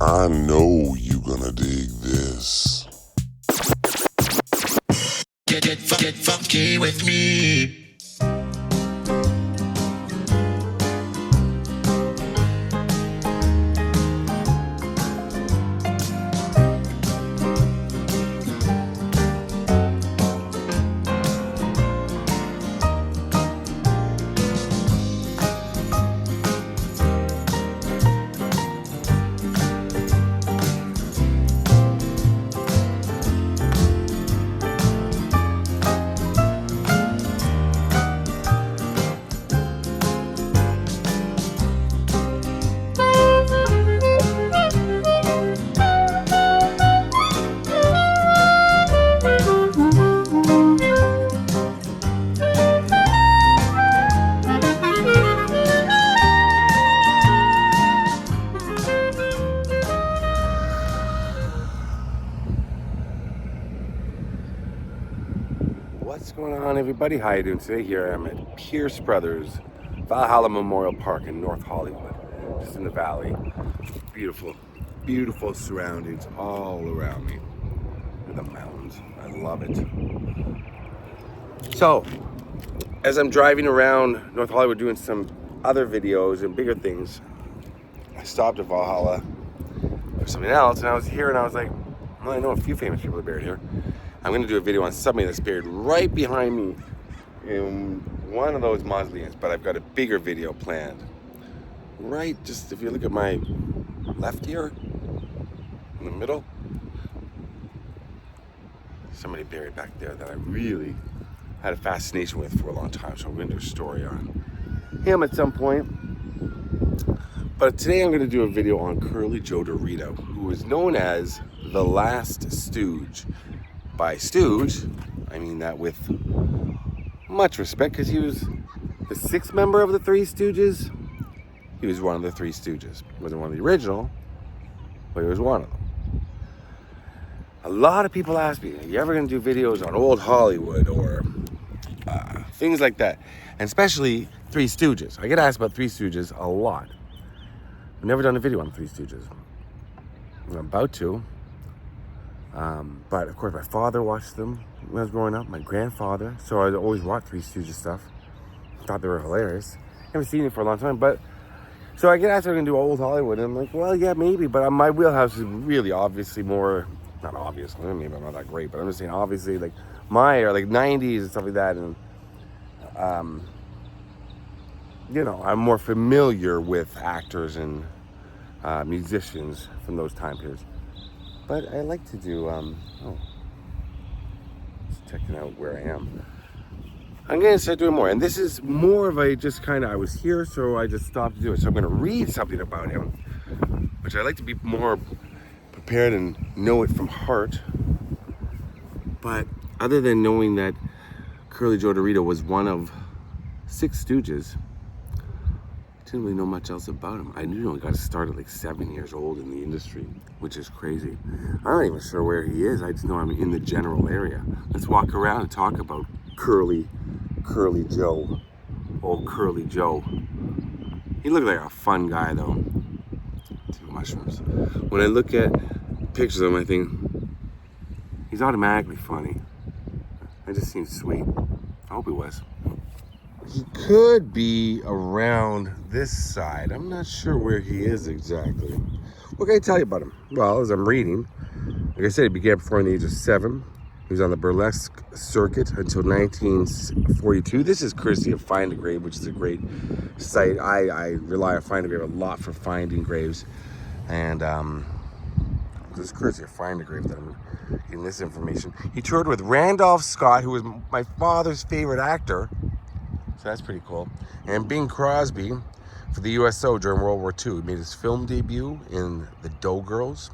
I know you gonna dig this. Get funky with me. What's going on, everybody? How you doing today? Here I am at Pierce Brothers Valhalla Memorial Park in North Hollywood, just in the valley. Beautiful, beautiful surroundings all around me. The mountains, I love it. So, as I'm driving around North Hollywood doing some other videos and bigger things, I stopped at Valhalla for something else, and I was here and I was like, well, I know a few famous people that are buried here. I'm going to do a video on somebody that's buried right behind me in one of those mausoleums, but I've got a bigger video planned. Right, just if you look at my left here, in the middle, somebody buried back there that I really had a fascination with for a long time, so I'm going to do a story on him at some point. But today I'm going to do a video on Curly Joe DeRita, who is known as the last Stooge. By Stooge, I mean that with much respect, because he was the sixth member of the Three Stooges. He was one of the Three Stooges. He wasn't one of the original, but he was one of them. A lot of people ask me, are you ever going to do videos on old Hollywood or things like that? And especially Three Stooges. I get asked about Three Stooges a lot. I've never done a video on Three Stooges. I'm about to. But of course my father watched them when I was growing up, my grandfather, so I always watched Three Stooges stuff. Thought they were hilarious. Haven't seen it for a long time, but so I get asked if I'm gonna do old Hollywood, and I'm like, well, yeah, maybe, but my wheelhouse is really obviously more, not obviously, maybe I'm not that great, but I'm just saying obviously like my, or like 90s and stuff like that, and you know, I'm more familiar with actors and musicians from those time periods. But I like to do, just checking out where I am. I'm going to start doing more. And this is more of a just kind of, I was here, so I just stopped to do it. So I'm going to read something about him, which I like to be more prepared and know it from heart. But other than knowing that Curly Joe DeRita was one of 6 Stooges, I didn't really know much else about him. I knew he got started like 7 years old in the industry, which is crazy. I'm not even sure where he is. I just know I'm in the general area. Let's walk around and talk about Curly Joe. Old Curly Joe. He looked like a fun guy though. 2 mushrooms. When I look at pictures of him, I think he's automatically funny. It just seems sweet. I hope he was. He could be around this side. I'm not sure where he is exactly. What can I tell you about him? Well, as I'm reading, like I said, he began performing at the age of 7. He was on the burlesque circuit until 1942. This is courtesy of Find a Grave, which is a great site. I rely on Find a Grave a lot for finding graves. And this is courtesy of Find a Grave that I'm getting this information. He toured with Randolph Scott, who was my father's favorite actor. So that's pretty cool. And Bing Crosby for the USO during World War II. He made his film debut in The Doughgirls.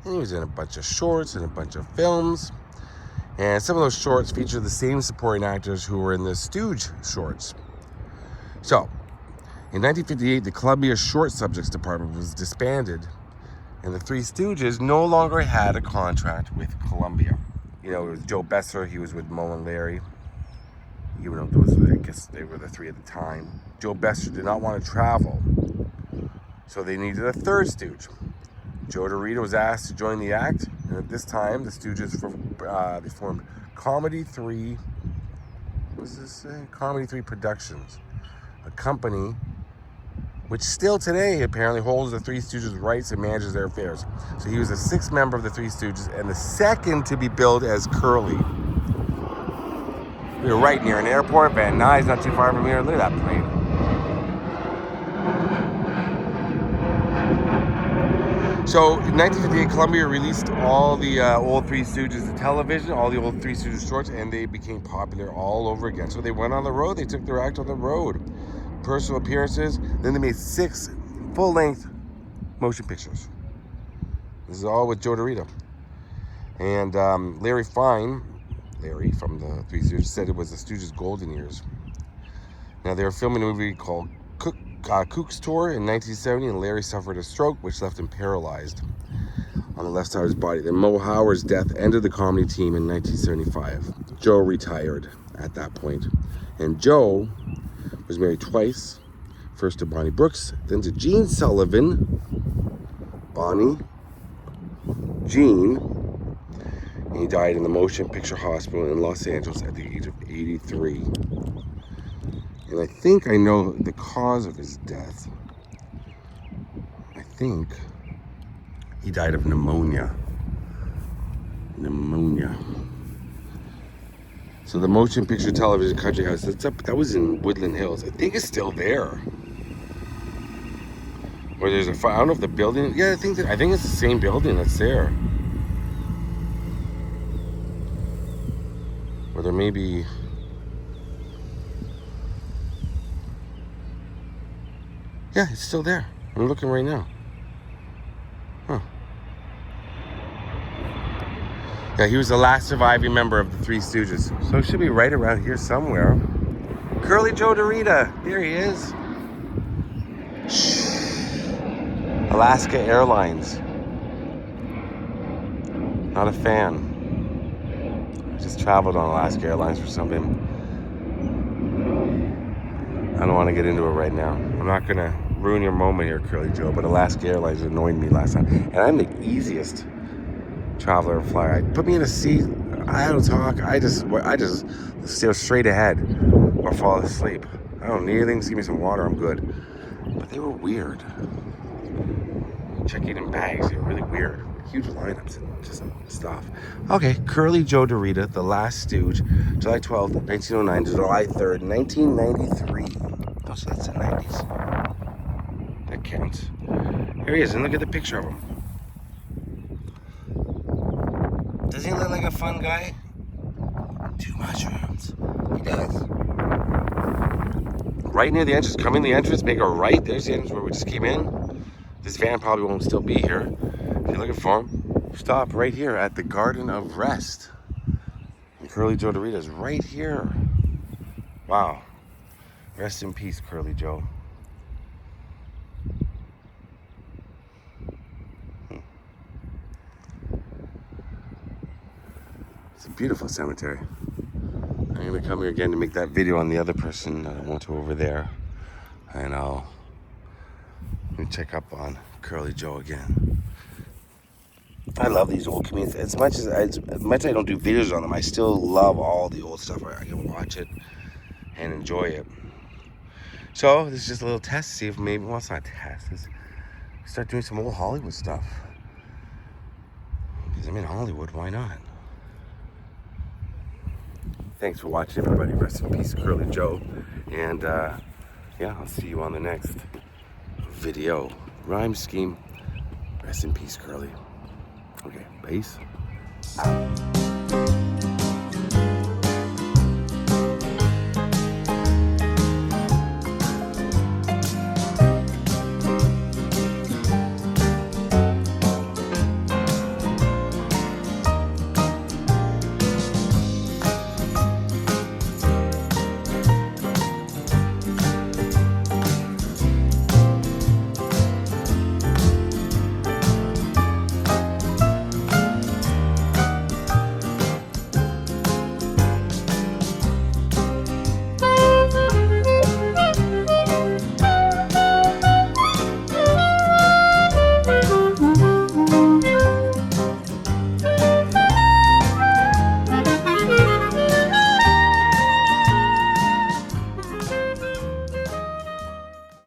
And he was in a bunch of shorts and a bunch of films. And some of those shorts feature the same supporting actors who were in the Stooge shorts. So, in 1958, the Columbia Short Subjects Department was disbanded, and the Three Stooges no longer had a contract with Columbia. You know, it was Joe Besser, he was with Moe and Larry. Even though those, I guess they were the 3 at the time. Joe Besser did not want to travel, so they needed a third Stooge. Joe DeRita was asked to join the act, and at this time, the Stooges they formed Comedy 3. What does this say? Comedy 3 Productions, a company which still today apparently holds the Three Stooges' rights and manages their affairs. So he was the 6th member of the Three Stooges and the 2nd to be billed as Curly. We were right near an airport. Van Nuys not too far from here. Look at that plane. So in 1958, Columbia released all the old Three Stooges to television, all the old Three Stooges shorts, and they became popular all over again. So they went on the road. They took their act on the road. Personal appearances. Then they made 6 full-length motion pictures. This is all with Joe DeRita. And Larry from the Three Stooges, said it was the Stooges' golden years. Now, they were filming a movie called Cook's Tour in 1970, and Larry suffered a stroke, which left him paralyzed on the left side of his body. Then Mo Howard's death ended the comedy team in 1975. Joe retired at that point. And Joe was married twice, first to Bonnie Brooks, then to Gene Sullivan. Bonnie, Gene, and he died in the Motion Picture Hospital in Los Angeles at the age of 83. And I think I know the cause of his death. I think he died of pneumonia. So the Motion Picture Television Country House, that was in Woodland Hills. I think it's still there. Or there's I don't know if the building, yeah, I think it's the same building that's there. Or there may be, yeah, it's still there. I'm looking right now. Huh. Yeah, he was the last surviving member of the Three Stooges. So it should be right around here somewhere. Curly Joe DeRita. There he is. Alaska Airlines. Not a fan. I just traveled on Alaska Airlines for something. I don't want to get into it right now. I'm not going to ruin your moment here, Curly Joe, but Alaska Airlines annoyed me last time. And I'm the easiest traveler and flyer. Put me in a seat. I don't talk. I just stare straight ahead or fall asleep. I don't need anything. Just give me some water. I'm good. But they were weird. Checking in bags. They were really weird. Huge lineups and just stuff. Okay, Curly Joe DeRita, The Last Stooge, July 12th, 1909 to July 3rd, 1993. Oh, so that's the 90s. That counts. Here he is, and look at the picture of him. Does he look like a fun guy? 2 mushrooms. He does. Right near the entrance. Come in the entrance, make a right. There's the entrance where we just came in. This van probably won't still be here. If you're looking for him, stop right here at the Garden of Rest. And Curly Joe DeRita is right here. Wow. Rest in peace, Curly Joe. It's a beautiful cemetery. I'm going to come here again to make that video on the other person that I went to over there. And I'll check up on Curly Joe again. I love these old comedies. As much as I don't do videos on them, I still love all the old stuff. I can watch it and enjoy it. So this is just a little test to see if maybe, well, it's not a test. It's start doing some old Hollywood stuff. Because I'm in Hollywood, why not? Thanks for watching, everybody. Rest in peace, Curly Joe. And yeah, I'll see you on the next video. Rhyme scheme. Rest in peace, Curly. Okay, peace out.